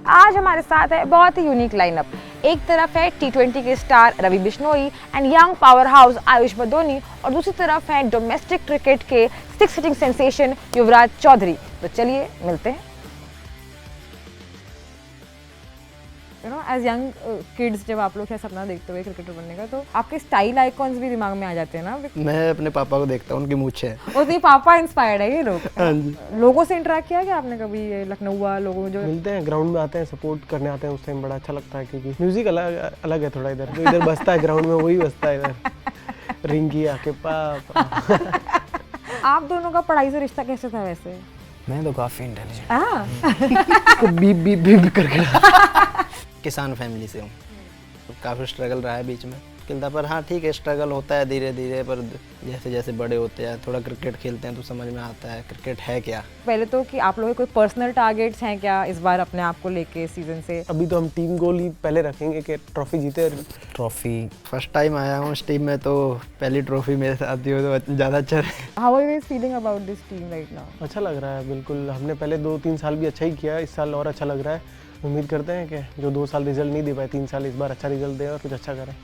आज हमारे साथ है बहुत ही यूनिक लाइनअप। एक तरफ है T20 के star Ravi Bishnoi and young power house Ayush Badoni, और दूसरी तरफ है डोमेस्टिक क्रिकेट के six hitting sensation Yuvraj Chaudhary. तो चलिए मिलते हैं। एज यंग किड्स जब आप लोग क्या सपना देखते हुए क्रिकेटर बनने का, तो आपके स्टाइल आइकॉन्स भी दिमाग में आ जाते हैं ना? मैं अपने पापा को देखता हूँ, उनकी मूंछें हैं। और तो पापा इंस्पायर्ड है ये लोग। हाँ जी। लोगों से इंटरेक्ट किया क्या आपने कभी? लखनऊ लोगों जो मिलते हैं, ग्राउंड में आते हैं, सपोर्ट करने आते हैं, उस टाइम बड़ा अच्छा लगता है क्योंकि म्यूजिक अलग है थोड़ा। इधर जो इधर बजता है ग्राउंड में वही बजता है इधर। रिंगी आके पापा। आप दोनों का पढ़ाई से रिश्ता कैसे था वैसे? मैं तो काफ़ी इंटेलिजेंट, इसको बीप बीप बीप करके। किसान फैमिली से हूँ। काफ़ी स्ट्रगल रहा है बीच में खेलता, पर हाँ ठीक है, स्ट्रगल होता है धीरे धीरे, पर जैसे जैसे बड़े होते हैं थोड़ा क्रिकेट खेलते हैं तो समझ में आता है क्रिकेट है क्या। पहले तो कि आप लोगों के कोई पर्सनल टारगेट्स हैं क्या इस बार अपने आप को लेके सीजन से? अभी तो हम टीम गोल ही पहले रखेंगे कि ट्रॉफी जीते। ट्रॉफी फर्स्ट टाइम आया हूँ इस टीम में, तो पहली ट्रॉफी मेरे साथ दी हो तो ज़्यादा अच्छा रहे। How are you feeling about this team right now? अच्छा लग रहा है बिल्कुल। हमने पहले 2-3 साल भी अच्छा ही किया, इस साल और अच्छा लग रहा है। उम्मीद करते हैं कि जो 2 साल रिजल्ट नहीं दे पाए 3 साल इस बार अच्छा रिजल्ट दें और कुछ अच्छा करें।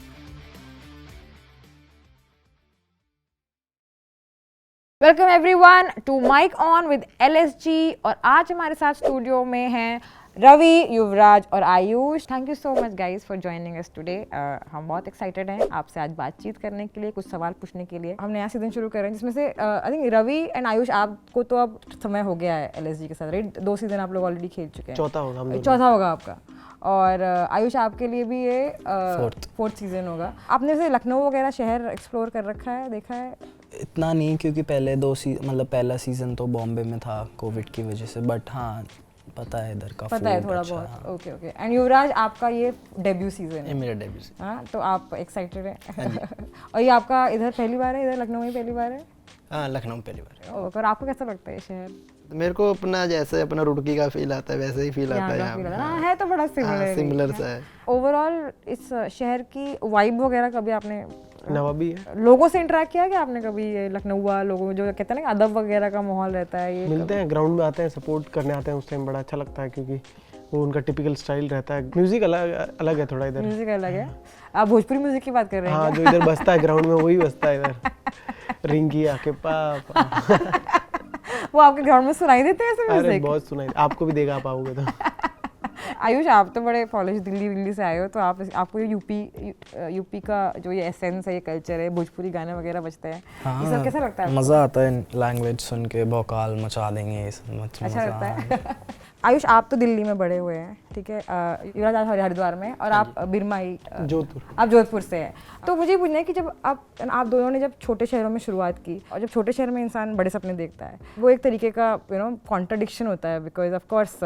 Welcome everyone to mic on with LSG। और आज हमारे साथ स्टूडियो में हैं रवि, युवराज और Ayush. Thank you so much guys for joining us today. हम बहुत एक्साइटेड हैं आपसे आज बातचीत करने के लिए, कुछ सवाल पूछने के लिए। हम नया सीजन शुरू कर रहे हैं जिसमें से I think Ravi and Ayush आपको तो अब समय हो गया है LSG के साथ, राइट? 2 सीजन आप लोग ऑलरेडी खेल चुके हैं। चौथा होगा आपका। और आयुष आपके लिए भी ये फोर्थ सीजन होगा। आपने वैसे लखनऊ वगैरह शहर एक्सप्लोर कर रखा है, देखा है? इतना नहीं, क्योंकि पहले मतलब पहला सीज़न तो बॉम्बे में था कोविड की वजह से, बट हाँ पता है इधर का, पता है थोड़ा अच्छा, बहुत। हाँ। Okay okay. एंड युवराज आपका ये डेब्यू सीजन है? मेरा डेब्यू सीजन। हाँ, तो आप एक्साइटेड हैं? और ये आपका इधर पहली बार है? इधर लखनऊ में पहली बार है? हाँ, लखनऊ पहली बार है। और आपको कैसा लगता है ये शहर? मेरे को अपना जैसे अपना रुड़की का फील आता है वैसे ही फील आता है यहाँ पे। हाँ, है तो बड़ा सिमिलर सा है। ओवरऑल इस शहर की वाइब वगैरह कभी आपने नवाबी है। लोगों से इंटरेक्ट किया क्या आपने कभी? लखनऊ लोगों जो कहते हैं ना अदब वगैरह का माहौल रहता है, ये मिलते हैं, ग्राउंड में आते हैं, सपोर्ट करने आते हैं, उस टाइम बड़ा अच्छा लगता है क्योंकि वो उनका टिपिकल स्टाइल रहता है। म्यूजिक अलग है थोड़ा इधर। म्यूजिक अलग है। आप भोजपुरी म्यूजिक की बात कर रहे हैं? हाँ, जो इधर बजता है ग्राउंड में वही बजता है इधर। रिंगी आके पापा। वो आपके ग्राउंड में सुनाई देते हैं ऐसे अरे म्यूजिक? बहुत सुनाई, आपको भी देगा आप आओगे तो। आयुष, आप तो बड़े पॉलिश दिल्ली से आए हो, तो आपको ये यूपी का जो ये एसेंस है, ये कल्चर है, भोजपुरी गाने वगैरह बजते हैं, ये सब कैसा लगता है? मज़ा आता है लैंग्वेज सुन के, भौकाल मचा देंगे ये सब। अच्छा लगता है? आयुष, आप तो दिल्ली में बड़े हुए हैं, ठीक है? युवराज आप हरिद्वार में, और आप बिरमाई, जोधपुर। आप जोधपुर से हैं। तो मुझे पूछना है कि जब आप दोनों ने जब छोटे शहरों में शुरुआत की, और जब छोटे शहर में इंसान बड़े सपने देखता है, वो एक तरीके का कॉन्ट्रडिक्शन होता है, बिकॉज ऑफ कोर्स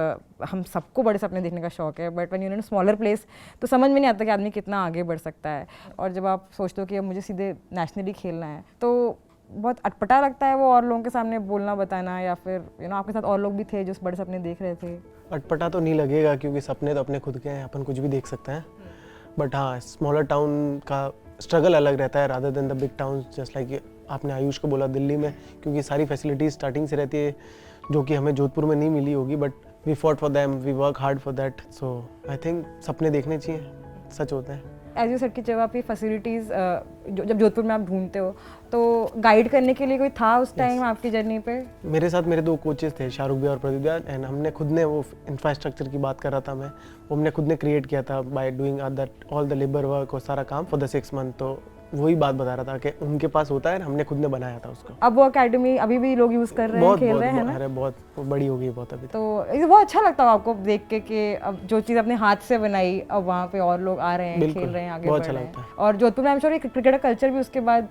हम सबको बड़े सपने देखने का शौक है, but when you in smaller place तो समझ में नहीं आता कि आदमी कितना आगे बढ़ सकता है। और जब आप सोचते हो कि अब मुझे सीधे नेशनली खेलना है, तो बहुत अटपटा लगता है वो और लोगों के सामने बोलना बताना, या फिर आपके साथ और लोग भी थे जो बड़े सपने देख रहे थे? अटपटा तो नहीं लगेगा क्योंकि सपने तो अपने खुद के हैं, अपन कुछ भी देख सकते हैं। बट हाँ, स्मॉलर टाउन का स्ट्रगल अलग रहता है rather than the big town. Just like आपने आयुष को बोला, दिल्ली में क्योंकि सारी फैसिलिटीज स्टार्टिंग से रहती है जो कि हमें जोधपुर में नहीं मिली होगी, but we fought for them, we work hard for that. So I think सपने देखने चाहिए, सच होते हैं। एज यू सेड कि जब आप ये फैसिलिटीज़ जब जोधपुर में आप ढूंढते हो, तो गाइड करने के लिए कोई था उस टाइम आपकी जर्नी पे? मेरे साथ मेरे 2 कोचेस थे, शाहरुख भैया और प्रदीप भैया, एंड हमने खुद ने वो इंफ्रास्ट्रक्चर की बात कर रहा था मैं, वो हमने खुद ने क्रिएट किया था by doing that all the labour work और सारा काम फॉर द 6 मंथ। तो वही बात बता रहा था कि उनके पास होता है, हमने खुद ने बनाया था उसको। अब वो अकेडमी अभी भी लोग यूज़ कर रहे हैं, खेल रहे हैं ना? अरे बहुत बड़ी हो गई बहुत अभी तो ये बहुत अच्छा लगता है आपको देख के कि अब जो चीज़ अपने हाथ से बनाई, अब वहाँ पे और लोग आ रहे हैं, खेल रहे हैं, आगे बढ़ रहे हैं। और जोधपुर में आई एम श्योर क्रिकेट का कल्चर भी उसके बाद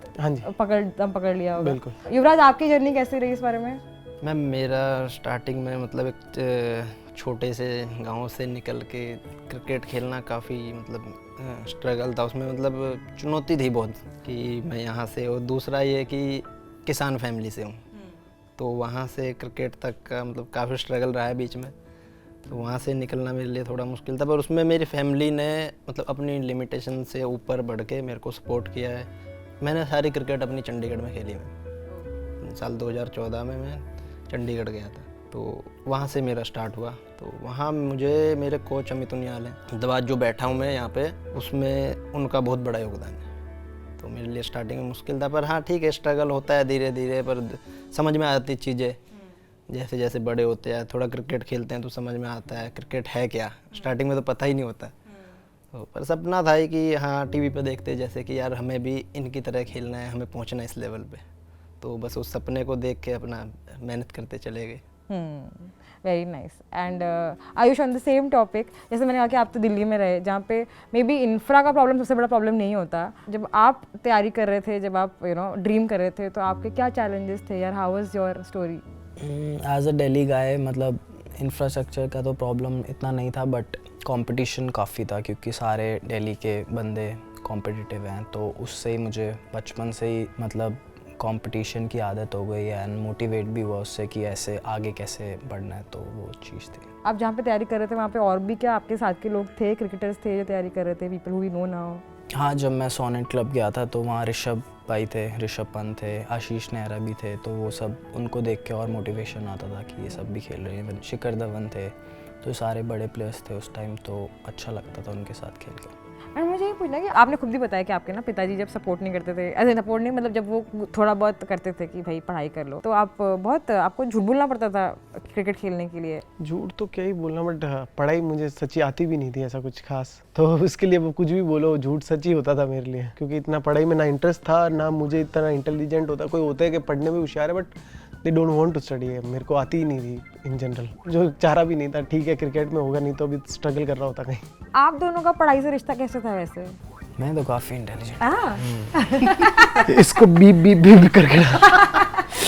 पकड़ लिया होगा। बिल्कुल। युवराज, आपकी जर्नी कैसी रही इस बारे में? मैम, मेरा स्टार्टिंग में मतलब एक छोटे से गांव से निकल के क्रिकेट खेलना काफ़ी मतलब स्ट्रगल था उसमें, मतलब चुनौती थी बहुत कि मैं यहाँ से, और दूसरा ये कि किसान फैमिली से हूँ, तो वहाँ से क्रिकेट तक का मतलब काफ़ी स्ट्रगल रहा है बीच में। तो वहाँ से निकलना मेरे लिए थोड़ा मुश्किल था, पर उसमें मेरी फैमिली ने मतलब अपनी लिमिटेशन से ऊपर बढ़ के मेरे को सपोर्ट किया है। मैंने सारी क्रिकेट अपनी चंडीगढ़ में खेली। मैं साल 2014 में मैं चंडीगढ़ गया था। तो वहाँ से मेरा स्टार्ट हुआ। तो वहाँ मुझे मेरे कोच अमित उनियाल हैं, दवा जो बैठा हूँ मैं यहाँ पे, उसमें उनका बहुत बड़ा योगदान है। तो मेरे लिए स्टार्टिंग में मुश्किल था, पर हाँ ठीक है, स्ट्रगल होता है धीरे धीरे, पर समझ में आती चीज़ें जैसे जैसे बड़े होते हैं। थोड़ा क्रिकेट खेलते हैं तो समझ में आता है क्रिकेट है क्या, स्टार्टिंग में तो पता ही नहीं होता। तो पर सपना था ही कि हाँ टीवी पे देखते जैसे कि यार हमें भी इनकी तरह खेलना है, हमें पहुंचना है इस लेवल पे। तो बस उस सपने को देख के अपना मेहनत करते चले गए। Very nice. And Ayush, on the same topic, जैसे मैंने कहा कि आप तो दिल्ली में रहे, जहाँ पे मे बी इंफ्रा का प्रॉब्लम सबसे बड़ा प्रॉब्लम नहीं होता। जब आप तैयारी कर रहे थे, जब आप ड्रीम कर रहे थे, तो आपके क्या चैलेंजेस थे यार? How was your story? As a Delhi guy मतलब इंफ्रास्ट्रक्चर का तो प्रॉब्लम इतना नहीं था, बट कंपटीशन काफ़ी था क्योंकि सारे दिल्ली के बंदे कॉम्पिटिटिव हैं। तो उससे ही मुझे बचपन से ही मतलब कंपटीशन की आदत हो गई है एंड मोटिवेट भी हुआ उससे कि ऐसे आगे कैसे बढ़ना है। तो वो चीज़ थी। आप जहाँ पे तैयारी कर रहे थे वहाँ पे और भी क्या आपके साथ के लोग थे, क्रिकेटर्स थे जो तैयारी कर रहे थे, people who we know now? हाँ, जब मैं सोनेट क्लब गया था तो वहाँ ऋषभ भाई थे, ऋषभ पंत थे, आशीष नेहरा भी थे। तो वो सब, उनको देख के और मोटिवेशन आता था कि ये सब भी खेल रहे हैं। शिखर धवन थे, तो सारे बड़े प्लेयर्स थे उस टाइम, तो अच्छा लगता था उनके साथ खेल के। एंड मुझे ये पूछना है कि आपने खुद भी बताया कि आपके ना पिताजी जब सपोर्ट नहीं करते थे, ऐसे सपोर्ट नहीं मतलब जब वो थोड़ा बहुत करते थे कि भाई पढ़ाई कर लो, तो आपको झूठ बोलना पड़ता था क्रिकेट खेलने के लिए? झूठ तो क्या ही बोलना, बट पढ़ाई मुझे सच्ची आती भी नहीं थी ऐसा कुछ खास, तो उसके लिए वो कुछ भी बोलो झूठ सच्ची होता था मेरे लिए। क्योंकि इतना पढ़ाई में ना इंटरेस्ट था, ना मुझे इतना इंटेलिजेंट होता। कोई होता है कि पढ़ने में होशियार है, but they don't want to study है। मेरे को आती ही नहीं थी इन जनरल, जो चाह रहा भी नहीं था। ठीक है क्रिकेट में होगा, नहीं तो अभी स्ट्रगल कर रहा होता कहीं। आप दोनों का पढ़ाई से रिश्ता कैसे था वैसे? मैं तो काफ़ी इंटेलिजेंट। इसको बीप बीप बीप करके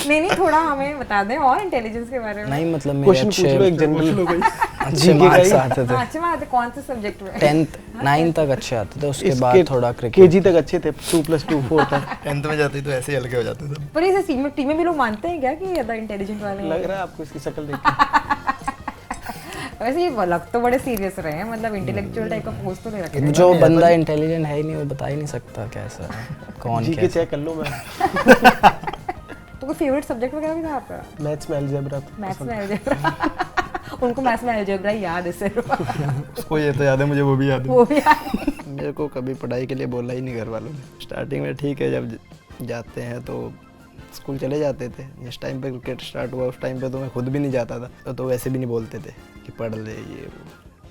नहीं, थोड़ा हमें बता दें और इंटेलिजेंस के बारे में। नहीं मतलब मेरे क्वेश्चन पूछ लो एक जनरल। अच्छे मार्क्स आते थे। अच्छे में आते कौन से सब्जेक्ट में? 10th 9 तक अच्छे आते थे, उसके बाद थोड़ा क्रिकेट। केजी तक अच्छे थे, 2+2 4 तक। 10th में जाते तो ऐसे ही हल्के हो जाते थे। पर इसे टीम में भी लोग मानते हैं क्या कि ज्यादा इंटेलिजेंट वाले हैं? लग रहा है आपको इसकी शक्ल देख के। वैसे ये लग तो बड़े सीरियस रहे हैं, मतलब इंटेलेक्चुअल टाइप का पोस्ट तो नहीं रखे। जो बंदा इंटेलिजेंट है ही नहीं, वो बता ही नहीं सकता कैसा है, कौन जीके कैसा। चेक कर लो मैं। तो कोई फेवरेट सब्जेक्ट वगैरह भी था आपका? मैथ्स में अलजेब्रा। मैथ्स में अलजेब्रा। उनको मैथ्स में अलजेब्रा याद है सिर्फ। उसको ये तो याद है, मुझे वो भी याद है। वो भी याद। मेरे को कभी पढ़ाई के लिए बोला ही नहीं घर वालों ने। स्टार्टिंग में ठीक है, जब जाते हैं तो स्कूल चले जाते थे। जिस टाइम पे क्रिकेट स्टार्ट हुआ उस टाइम पे तो मैं खुद भी नहीं जाता था, तो वैसे भी नहीं बोलते थे कि पढ़ ले ये वो।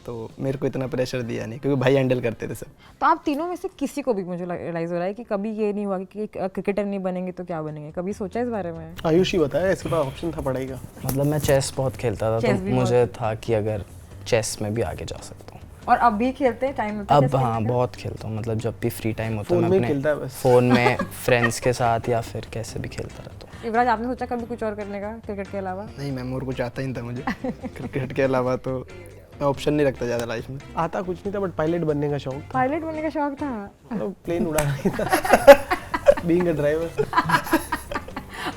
तो मेरे को इतना प्रेशर दिया नहीं, क्योंकि भाई हैंडल करते थे सब। तो आप तीनों में से किसी को भी, मुझे रियलाइज हो रहा है कि कभी ये नहीं हुआ कि क्रिकेटर नहीं बनेंगे तो क्या बनेंगे? कभी सोचा इस बारे में? आयुष ही बताया, इसके पास ऑप्शन था पढ़ाई का। मतलब मैं चेस बहुत खेलता था, चेस तो भी मुझे था कि अगर चेस में भी आगे जा सकता हूँ। और अब भी खेलते हैं टाइम मिलता है? अब हाँ बहुत खेलता हूँ, मतलब जब भी फ्री टाइम होता है फोन मैं में खेलता है अपने बस। फ़ोन में फ्रेंड्स के साथ या फिर कैसे भी खेलता रहता हूँ। युवराज, आपने सोचा कभी कुछ और करने का क्रिकेट के अलावा? नहीं, मैं और कुछ आता ही नहीं था मुझे। क्रिकेट के अलावा तो मैं ऑप्शन नहीं रखता ज़्यादा लाइफ में। आता कुछ नहीं था, बट पायलट बनने का शौक था। पायलट बनने का शौक था? मतलब प्लेन उड़ाना ही था। Being a driver.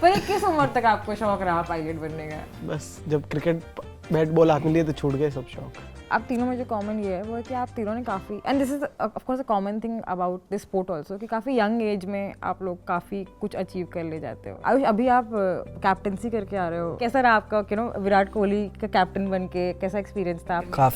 पर किस उम्र तक आपको शौक रहा पायलट बनने का? बस जब क्रिकेट बैट बॉल हाथ में लिए तो छूट गए सब शौक। आप तीनों में जो कॉमन ये है वो है कि आप तीनों ने काफ़ी, and this is of course a common thing about this sport also, कि काफ़ी यंग एज में आप लोग काफ़ी कुछ अचीव कर ले जाते हो। आयुष, अभी आप कैप्टनसी करके आ रहे हो, कैसा रहा आपका विराट कोहली का कैप्टन बन के? कैसा एक्सपीरियंस था आपका?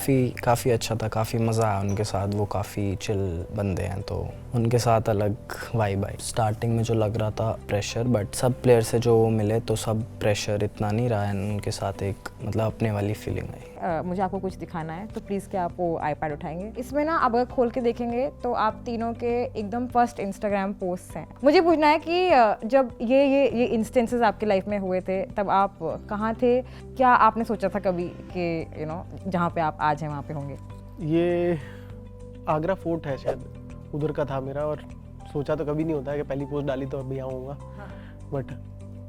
काफ़ी अच्छा था, काफ़ी मज़ा आया उनके साथ। वो काफ़ी चिल बंदे हैं, तो उनके साथ अलग वाइब आई। स्टार्टिंग में जो लग रहा था प्रेशर, बट सब प्लेयर से जो वो मिले तो सब प्रेशर इतना नहीं रहा है। उनके साथ एक मतलब अपने वाली फीलिंग आई। मुझे आपको कुछ दिखाना है, तो प्लीज़ क्या आप वो आईपैड उठाएंगे? इसमें ना आप अगर खोल के देखेंगे तो आप तीनों के एकदम फर्स्ट इंस्टाग्राम पोस्ट हैं। मुझे पूछना है कि जब ये इंस्टेंसेस आपकी लाइफ में हुए थे तब आप कहाँ थे? क्या आपने सोचा था कभी कि जहाँ पे आप आज हैं वहाँ पे होंगे? ये आगरा फोर्ट है शायद, उधर का था मेरा। और सोचा तो कभी नहीं होता है कि पहली पोस्ट डाली तो अभी आऊँगा, बट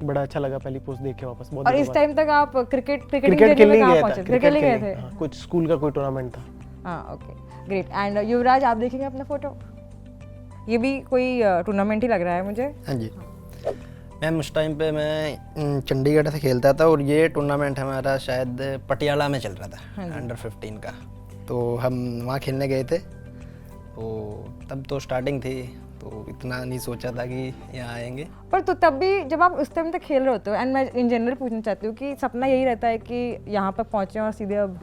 बड़ा अच्छा लगा पहली पोस्ट देख के वापस। बहुत और इस टाइम तक आप क्रिकेट खेलने में गया कहाँ था। पहुंचे? क्रिकेट गए थे? हाँ, कुछ स्कूल का कोई टूर्नामेंट था। हाँ, ओके, ग्रेट। एंड युवराज, आप देखेंगे अपना फोटो, ये भी कोई टूर्नामेंट ही लग रहा है मुझे। हाँ जी मैम, उस टाइम पे मैं चंडीगढ़ से खेलता था और ये टूर्नामेंट हमारा शायद पटियाला में चल रहा था, अंडर 15 का। तो हम वहाँ खेलने गए थे। तो तब तो स्टार्टिंग थी, तो इतना नहीं सोचा था कि यहाँ आएंगे। पर तो तब भी जब आप उस टाइम तक खेल रहे होते हो, एंड मैं इन जनरल पूछना चाहती हूँ कि सपना यही रहता है कि यहाँ पर पहुँचे और सीधे अब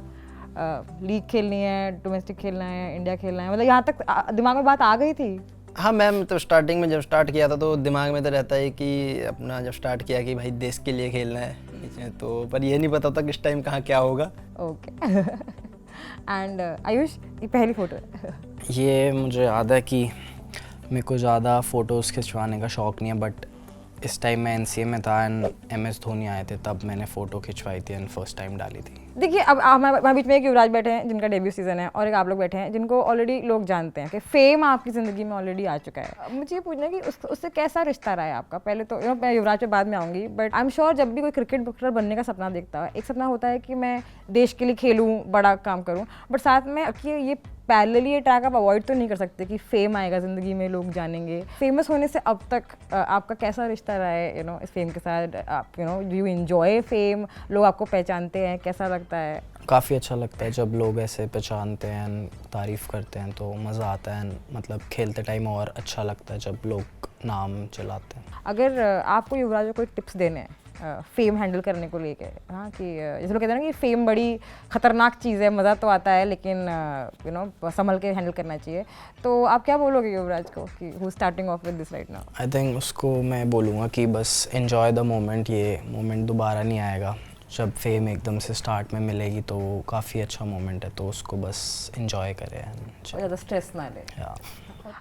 लीग खेलनी है, डोमेस्टिक खेलना है, इंडिया खेलना है, मतलब यहाँ तक दिमाग में बात आ गई थी? हाँ मैम, तो स्टार्टिंग में जब स्टार्ट किया था तो दिमाग में तो रहता है कि अपना जब स्टार्ट किया कि भाई देश के लिए खेलना है, तो पर ये नहीं पता था किस टाइम कहाँ क्या होगा। ओके। एंड आयुष, ये पहली फोटो है। ये मुझे याद है कि मेरे को ज़्यादा फ़ोटोज़ खिंचवाने का शौक़ नहीं है, बट इस टाइम मैं NCA में था एंड MS धोनी आए थे, तब मैंने फ़ोटो खिंचवाई थी एंड फर्स्ट टाइम डाली थी। देखिए, अब हमारे बीच में एक युवराज बैठे हैं जिनका डेब्यू सीजन है, और एक आप लोग बैठे हैं जिनको ऑलरेडी लोग जानते हैं कि फेम आपकी ज़िंदगी में ऑलरेडी आ चुका है। मुझे ये पूछना है कि उससे कैसा रिश्ता रहा है आपका? पहले तो मैं युवराज पे बाद में आऊँगी, बट आई एम श्योर जब भी कोई क्रिकेट प्लेयर बनने का सपना देखता है, एक सपना होता है कि मैं देश के लिए खेलूँ, बड़ा काम करूँ, बट साथ में कि ये पैरेलली ये ट्रैक आप अवॉइड तो नहीं कर सकते कि फेम आएगा ज़िंदगी में, लोग जानेंगे। फेमस होने से अब तक आपका कैसा रिश्ता रहा है इस फेम के साथ? आप डू यू एंजॉय फेम? लोग आपको पहचानते हैं, कैसा लगता है? काफ़ी अच्छा लगता है जब लोग ऐसे पहचानते हैं एंड तारीफ़ करते हैं, तो मज़ा आता है। मतलब खेलते टाइम और अच्छा लगता है जब लोग नाम चलाते हैं। अगर आपको युवराज को कोई टिप्स देने हैं फेम हैंडल करने को लेके, हाँ, कि जैसे लोग कहते हैं ना कि फेम बड़ी ख़तरनाक चीज़ है, मज़ा तो आता है लेकिन संभल के हैंडल करना चाहिए, तो आप क्या बोलोगे युवराज को कि who starting of with this right now? I think उसको मैं बोलूँगा कि बस एन्जॉय द मोमेंट, ये मोमेंट दोबारा नहीं आएगा। जब फेम एकदम से स्टार्ट में मिलेगी तो काफ़ी अच्छा मोमेंट है, तो उसको बस एंजॉय करें। ज़्यादा स्ट्रेस ना ले।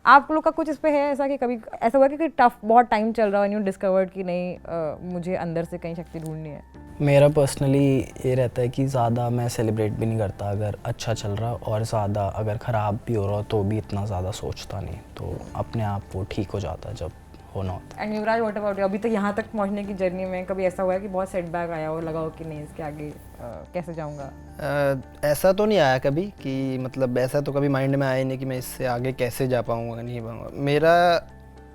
आप लोग का कुछ इस पे है ऐसा कि कभी ऐसा हुआ कि टफ बहुत टाइम चल रहा है, यू डिस्कवर्ड कि नहीं मुझे अंदर से कहीं शक्ति ढूंढनी है? मेरा पर्सनली ये रहता है कि ज़्यादा मैं सेलिब्रेट भी नहीं करता अगर अच्छा चल रहा, और ज़्यादा अगर ख़राब भी हो रहा तो भी इतना ज़्यादा सोचता नहीं, तो अपने आप वो ठीक हो जाता है जब होना होता है। And Yuvraj, what about you? अभी तक यहाँ तक पहुँचने की जर्नी में कभी ऐसा हुआ है कि बहुत सेटबैक आया हो, लगा हो कि नहीं इसके आगे कैसे जाऊँगा? ऐसा तो नहीं आया कभी कि मतलब ऐसा तो कभी माइंड में आया नहीं कि मैं इससे आगे कैसे जा पाऊँगा, नहीं पाऊँगा। मेरा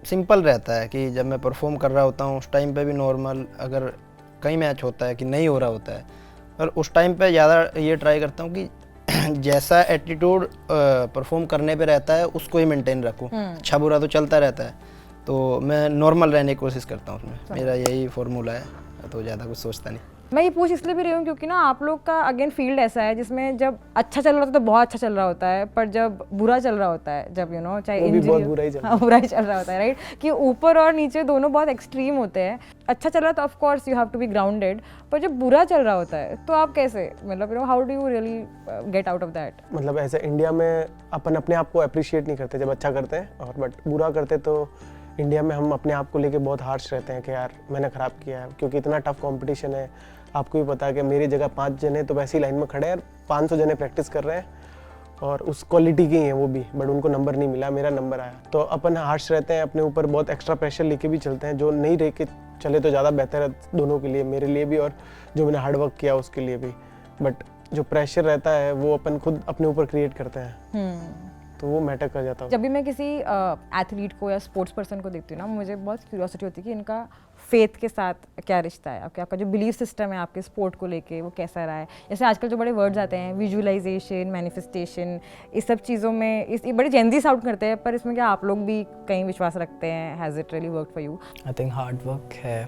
सिंपल रहता है कि जब मैं परफॉर्म कर रहा होता हूँ उस टाइम पे भी नॉर्मल, अगर कई मैच होता है कि नहीं हो रहा होता है, पर उस टाइम पे ज़्यादा ये ट्राई करता हूँ कि जैसा एटीट्यूड परफॉर्म करने पे रहता है उसको ही मेंटेन रखूँ। अच्छा बुरा तो चलता रहता है, तो मैं नॉर्मल रहने की कोशिश करता हूँ उसमें। मेरा यही फॉर्मूला है, तो ज़्यादा कुछ सोचता नहीं। मैं ये पूछ इसलिए भी रही हूँ क्योंकि ना आप लोग का अगेन फील्ड ऐसा है जिसमें जब अच्छा चल रहा होता है तो बहुत अच्छा चल रहा होता है, पर जब बुरा चल रहा होता है, जब चाहे इंजरी, बुरा ही चल रहा होता है, राइट, कि ऊपर और नीचे दोनों बहुत एक्सट्रीम होते हैं। अच्छा चल रहा है तो of course you have to be grounded, पर जब बुरा चल रहा होता है तो आप कैसे, मतलब how do you really get out of that? मतलब ऐसे इंडिया में अपन अपने आप को अप्रिशिएट नहीं करते जब अच्छा करते हैं, और बट बुरा करते तो इंडिया में हम अपने आप को लेके बहुत हार्श रहते हैं कि यार मैंने ख़राब किया है, क्योंकि इतना टफ कंपटीशन है। आपको भी पता है कि मेरी जगह 5 जने तो वैसी लाइन में खड़े हैं, 500 जने प्रैक्टिस कर रहे हैं और उस क्वालिटी की हैं वो भी, बट उनको नंबर नहीं मिला, मेरा नंबर आया। तो अपन हार्श रहते हैं, अपने ऊपर बहुत एक्स्ट्रा प्रेशर लेके भी चलते हैं, जो नहीं रह के चले तो ज़्यादा बेहतर है दोनों के लिए, मेरे लिए भी और जो मैंने हार्ड वर्क किया उसके लिए भी। बट जो प्रेशर रहता है वो अपन खुद अपने ऊपर क्रिएट करते हैं, तो वो मैटर कर जाता है। जब भी मैं किसी एथलीट को या स्पोर्ट्स पर्सन को देखती हूँ ना, मुझे बहुत क्यूरियोसिटी होती है कि इनका फेथ के साथ क्या रिश्ता है, आपका जो बिलीफ सिस्टम है आपके स्पोर्ट को लेके वो कैसा रहा है। जैसे आजकल जो बड़े वर्ड्स आते हैं, विजुअलाइजेशन, मैनिफेस्टेशन, इस सब चीज़ों में ये बड़े जेंजी साउंड करते हैं, पर इसमें क्या आप लोग भी कहीं विश्वास रखते हैं? Has it really work for you? I think hard work है,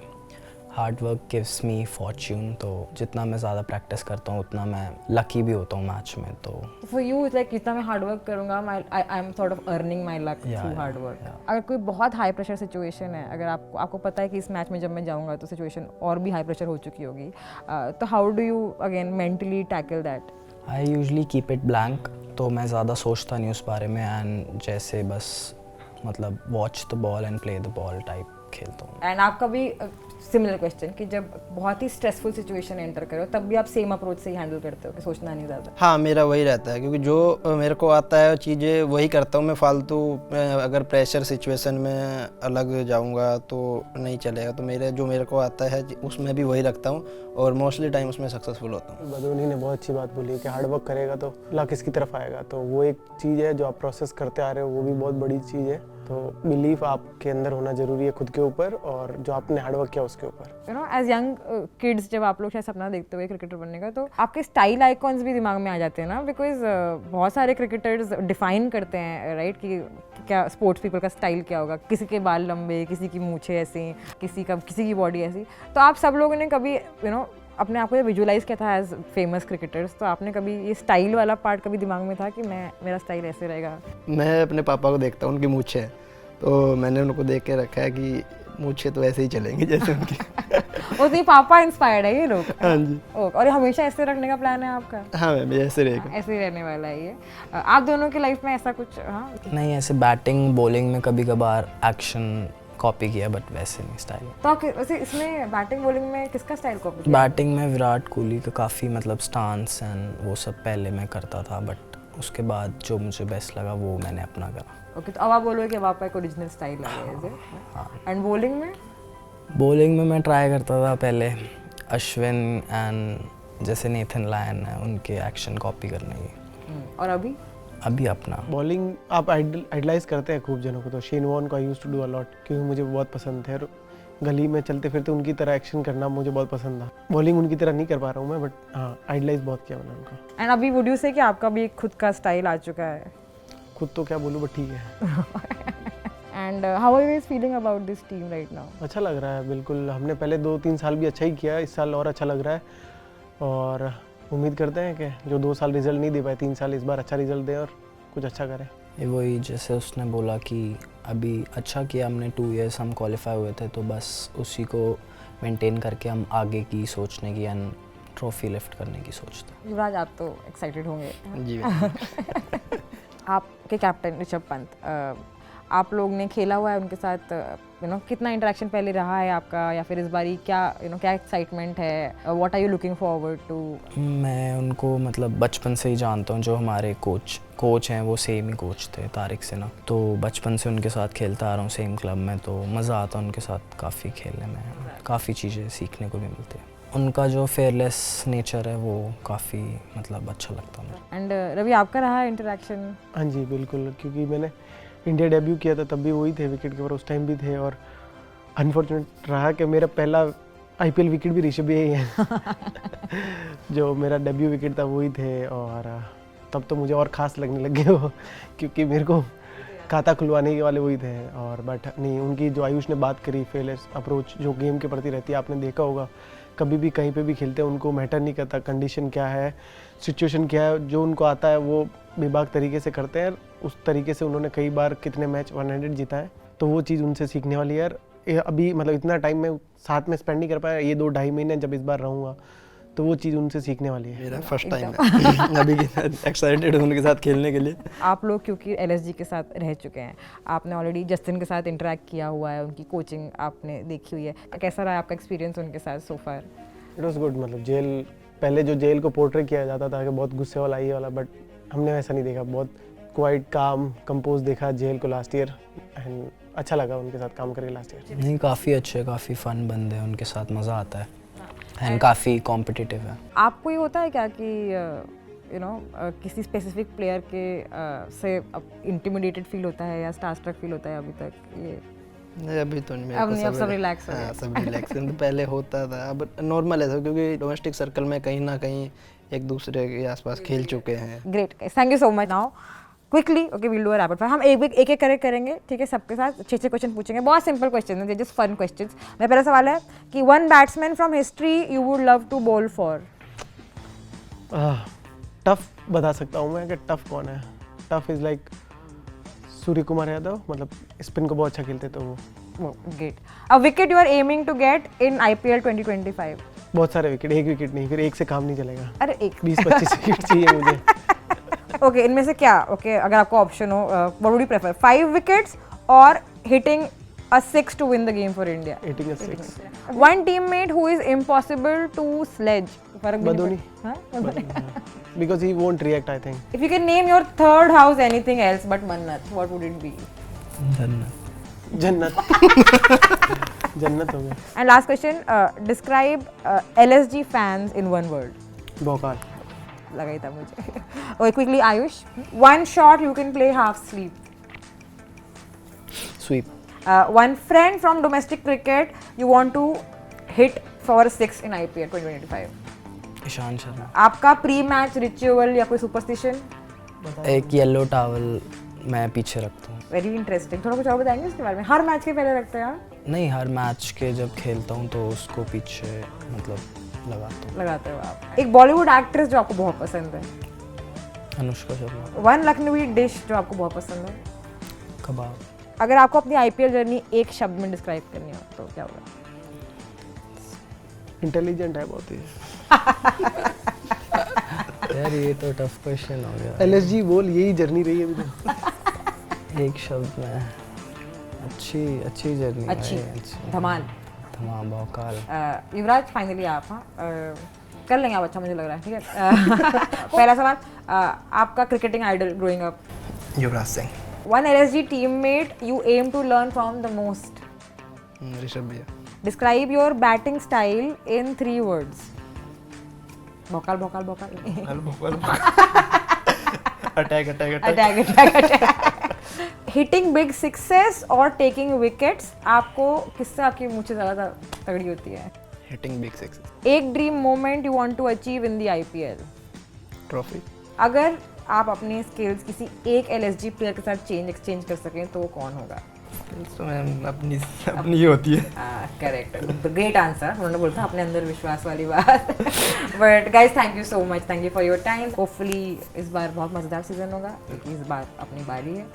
hard work gives me fortune, तो जितना मैं ज़्यादा प्रैक्टिस करता हूँ उतना मैं लकी भी होता हूँ मैच में। तो फॉर यू इट्स लाइक जितना मैं हार्ड वर्क करूँगा I am sort of earning my luck through hard work. अगर कोई बहुत हाई प्रेशर सिचुएशन है, अगर आपको पता है कि इस मैच में जब मैं जाऊँगा तो सिचुएशन और भी हाई प्रेशर हो चुकी होगी, तो how do you again mentally tackle that? I usually keep it blank, तो मैं ज़्यादा सोचता नहीं उस बारे में, एंड जैसे बस मतलब watch the ball and play the ball type खेलता हूँ। एंड आपका भी सिमिलर क्वेश्चन कि जब बहुत ही स्ट्रेसफुल सिचुएशन एंटर करो तब भी आप सेम अप्रोच से ही हैंडल करते हो कि सोचना नहीं ज़्यादा? हाँ, मेरा वही रहता है, क्योंकि जो मेरे को आता है चीज़ें वही करता हूँ मैं। फालतू अगर प्रेशर सिचुएशन में अलग जाऊँगा तो नहीं चलेगा, तो मेरे को आता है उसमें भी वही रखता हूँ और मोस्टली टाइम उसमें सक्सेसफुल होता हूँ। बदूनी ने बहुत अच्छी बात बोली कि हार्ड वर्क करेगा तो लक इसकी तरफ आएगा, तो वो एक चीज़ है जो आप प्रोसेस करते आ रहे हो, वो भी बहुत बड़ी चीज़ है। तो बिलीफ आपके अंदर होना ज़रूरी है खुद के ऊपर, और जो आपने हार्डवर्क किया उसके ऊपर। You know as young kids जब आप लोग शायद सपना देखते हुए क्रिकेटर बनने का, तो आपके स्टाइल आइकॉन्स भी दिमाग में आ जाते हैं ना, बिकॉज बहुत सारे क्रिकेटर्स डिफाइन करते हैं राइट कि क्या स्पोर्ट्स पीपल का स्टाइल क्या होगा, किसी के बाल लंबे, किसी की मूछें ऐसी, किसी की बॉडी ऐसी। तो आप सब लोगों ने कभी अपने आप को विजुअलाइज किया था एज फेमस क्रिकेटर्स, तो आपने कभी ये स्टाइल वाला पार्ट कभी दिमाग में था कि मेरा स्टाइल ऐसे रहेगा? मैं अपने पापा को देखता हूँ, उनकी मूछें हैं, तो मैंने उनको देख के रखा है कि मूछें तो ऐसे ही चलेंगी जैसे उनकी। और तो पापा इंस्पायर्ड है ये लोग? हाँ जी। और ये हमेशा ऐसे रखने का प्लान है आपका? हाँ मैम, ये ऐसे रहेगा। ऐसे ही रहने वाला है ये। आप दोनों की लाइफ में ऐसा कुछ? हाँ नहीं, ऐसे बैटिंग बॉलिंग में कभी कभार एक्शन कॉपी किया, बट वैसे नहीं स्टाइल। तो वैसे इसमें बैटिंग बॉलिंग में किसका स्टाइल कॉपी किया? बैटिंग में विराट कोहली का काफ़ी मतलब स्टांस एंड वो सब पहले मैं करता था, बट उसके बाद जो मुझे बेस्ट लगा वो मैंने अपना करा। ओके, तो अब आप बोलोगे कि अब आपका एक ओरिजिनल स्टाइल है। एंड बॉलिंग में? बॉलिंग में मैं ट्राई करता था पहले अश्विन एंड जैसे नेथन लायन है उनके एक्शन कॉपी करने की। और अभी अपना बॉलिंग आप आइडलाइज करते हैं खूब जनों को, तो शेन वॉर्न को I used to do a lot, क्योंकि मुझे बहुत पसंद थे, और गली में चलते फिरते उनकी तरह एक्शन करना मुझे बहुत पसंद था। बॉलिंग उनकी तरह नहीं कर पा रहा हूँ मैं, बट हाँ आइडलाइज बहुत किया मैंने उनको। एंड अभी वुड यू से कि आपका भी एक खुद का स्टाइल आ चुका है? खुद तो क्या बोलूँ, बट ठीक है। And how are you feeling about this team right now? अच्छा लग रहा है बिल्कुल। हमने पहले 2-3 साल भी अच्छा ही किया, इस साल और अच्छा लग रहा है, और उम्मीद करते हैं कि जो 2 साल रिजल्ट नहीं दे पाए 3 साल इस बार अच्छा रिजल्ट दें और कुछ अच्छा करें। ये वही जैसे उसने बोला कि अभी अच्छा किया हमने, 2 इयर्स हम क्वालिफाई हुए थे, तो बस उसी को मेंटेन करके हम आगे की सोचने की एंड ट्रॉफी लिफ्ट करने की सोचते हैं। युवराज, आप तो एक्साइटेड होंगे। जी। आपके कैप्टन ऋषभ पंत, आप लोग ने खेला हुआ है उनके साथ, कितना इंटरेक्शन पहले रहा है आपका, या फिर इस बारी क्या क्या एक्साइटमेंट है? What are you looking forward to? मैं उनको मतलब बचपन से ही जानता हूँ, जो हमारे कोच हैं वो सेम ही कोच थे, तारिक सिन्हा, तो बचपन से उनके साथ खेलता आ रहा हूँ सेम क्लब में, तो मज़ा आता है उनके साथ काफ़ी खेलने में, काफ़ी चीज़ें सीखने को भी मिलती है। उनका जो फेयरलेस नेचर है वो काफ़ी मतलब अच्छा लगता है। एंड रवि, आपका रहा है इंटरेक्शन? हाँ जी बिल्कुल, क्योंकि मैंने इंडिया डेब्यू किया था तब भी वही थे विकेट कीपर, उस टाइम भी थे, और अनफॉर्चुनेट रहा कि मेरा पहला आईपीएल विकेट भी ऋषभ ही है। जो मेरा डेब्यू विकेट था वही थे, और तब तो मुझे और ख़ास लगने लग गए वो, क्योंकि मेरे को खाता खुलवाने के वाले वही थे। और बट नहीं, उनकी जो आयुष ने बात करी, फेयरलेस अप्रोच जो गेम के प्रति रहती है, आपने देखा होगा कभी भी कहीं पे भी खेलते हैं उनको मैटर नहीं करता कंडीशन क्या है, सिचुएशन क्या है, जो उनको आता है वो बेबाक तरीके से करते हैं। उस तरीके से उन्होंने कई बार कितने मैच 100 जीता है, तो वो चीज़ उनसे सीखने वाली है यार। अभी मतलब इतना टाइम मैं साथ में स्पेंड नहीं कर पाया, ये 2-2.5 महीने जब इस बार रहूँगा, तो वो चीज़ उनसे सीखने वाली है। मेरा फर्स्ट टाइम है अभी एक्साइटेड हूँ उनके साथ खेलने के लिए। आप लोग क्योंकि एलएसजी के साथ रह चुके हैं, आपने ऑलरेडी जस्टिन के साथ इंटरेक्ट किया हुआ है, उनकी कोचिंग आपने देखी हुई है, कैसा रहा आपका एक्सपीरियंस उनके साथ so far? It was good. मतलब जेल, पहले जो जेल को पोर्ट्रे किया जाता था कि बहुत गुस्से वाला ये वाला, बट हमने वैसा नहीं देखा, बहुत क्वाइट काम कंपोज देखा जेल को लास्ट ईयर, एंड अच्छा लगा उनके साथ काम करके लास्ट ईयर। नहीं, काफ़ी अच्छे, काफ़ी फन बंदे हैं, उनके साथ मज़ा आता है एंड काफ़ी कॉम्पिटिटिव है। आपको ये होता है क्या कि किसी स्पेसिफिक प्लेयर के से इंटिमिडेटेड फील होता है या स्टारस्ट्रक फील होता है अभी तक? ये नहीं, अभी तो नहीं, अब नहीं, अब सब रिलैक्स हो गए। हाँ, सब रिलैक्स है। तो पहले होता था, अब नॉर्मल है सब, क्योंकि डोमेस्टिक सर्कल में कहीं ना कहीं एक दूसरे के आसपास खेल चुके हैं। Great, thank you so much. Now quickly, okay, will do a rapid fire. हम एक एक करके करेंगे, ठीक है? सबके साथ 6 क्वेश्चन पूछेंगे, बहुत सिंपल क्वेश्चन है, जस्ट फन क्वेश्चंस। मेरा पहला सवाल है कि one batsman from history you would love to bowl for? Tough बता सकता हूँ मैं कि टफ कौन है। Tough is like Surya Kumar Yadav, मतलब स्पिन को बहुत अच्छा खेलते, तो वो। Great. A wicket you are aiming to get in IPL 2025? बहुत सारे विकेट, एक विकेट नहीं, फिर एक से काम नहीं चलेगा। अरे एक 20-25 विकेट चाहिए मुझे। ओके, इनमें से क्या, ओके, अगर आपको ऑप्शन हो, what would you prefer, 5 wickets और hitting a 6 to win the game for India? Hitting a 6. One teammate who is impossible to sledge? फर्क भी नहीं बदोनी। पड़ता। हाँ? Because he won't react, I think. If you can name your third house anything else but Mannat, what would it be? जन्नत। जन्नत हो गया। And last question, describe LSG fans in one word. Bhokaal. लगा ही था मुझे। Okay, quickly, Ayush. One shot you can play half sleep. Sweep One friend from domestic cricket you want to hit for 6 in IPL 2025. Ishan Sharma. आपका pre match ritual या कोई superstition? एक yellow towel मैं पीछे रखता हूँ। वेरी इंटरेस्टिंग, थोड़ा कुछ और बताएंगे इसके बारे में? हर मैच के पहले रखते हैं आप? नहीं, हर मैच के जब खेलता हूँ तो उसको पीछे मतलब लगाता हूँ। लगाते हो आप। एक बॉलीवुड एक्ट्रेस जो आपको बहुत पसंद है? अनुष्का शर्मा। वन लखनवी डिश जो आपको बहुत पसंद है? कबाब। अगर आपको अपनी आईपीएल जर्नी एक शब्द में डिस्क्राइब करनी हो तो क्या होगा? इंटेलिजेंट है बहुत ही। यार ये तो टफ क्वेश्चन हो गया। LSG बोल, यही जर्नी रही है अभी तो। एक शब्द में अच्छी जर्नी। अच्छी, धमाल। भौकाल। युवराज फाइनली आप, हाँ कर लेंगे आप, अच्छा मुझे लग रहा है, ठीक है। पहला सवाल, आपका cricketing idol growing up? Yuvraj Singh. One LSG teammate you aim to learn from the most? Rishabh भैया। Describe your batting style in 3 words. भौकाल भौकाल भौकाल। Attack. Hitting big sixes or taking wickets, आपको किससे आपकी मुझे ज़्यादा तगड़ी होती है? Hitting big six. एक dream moment you want to achieve in the IPL? Trophy. अगर आप अपनी स्किल्स किसी एक LSG प्लेयर के साथ एक्सचेंज कर सकें तो वो कौन होगा? तो मैम अपनी ही होती है। Correct, great answer. उन्होंने बोला था अपने अंदर विश्वास वाली बात। But guys thank you so much, thank you for your time. Hopefully इस बार बहुत मज़ेदार सीजन होगा क्योंकि इस बार अपनी बारी है।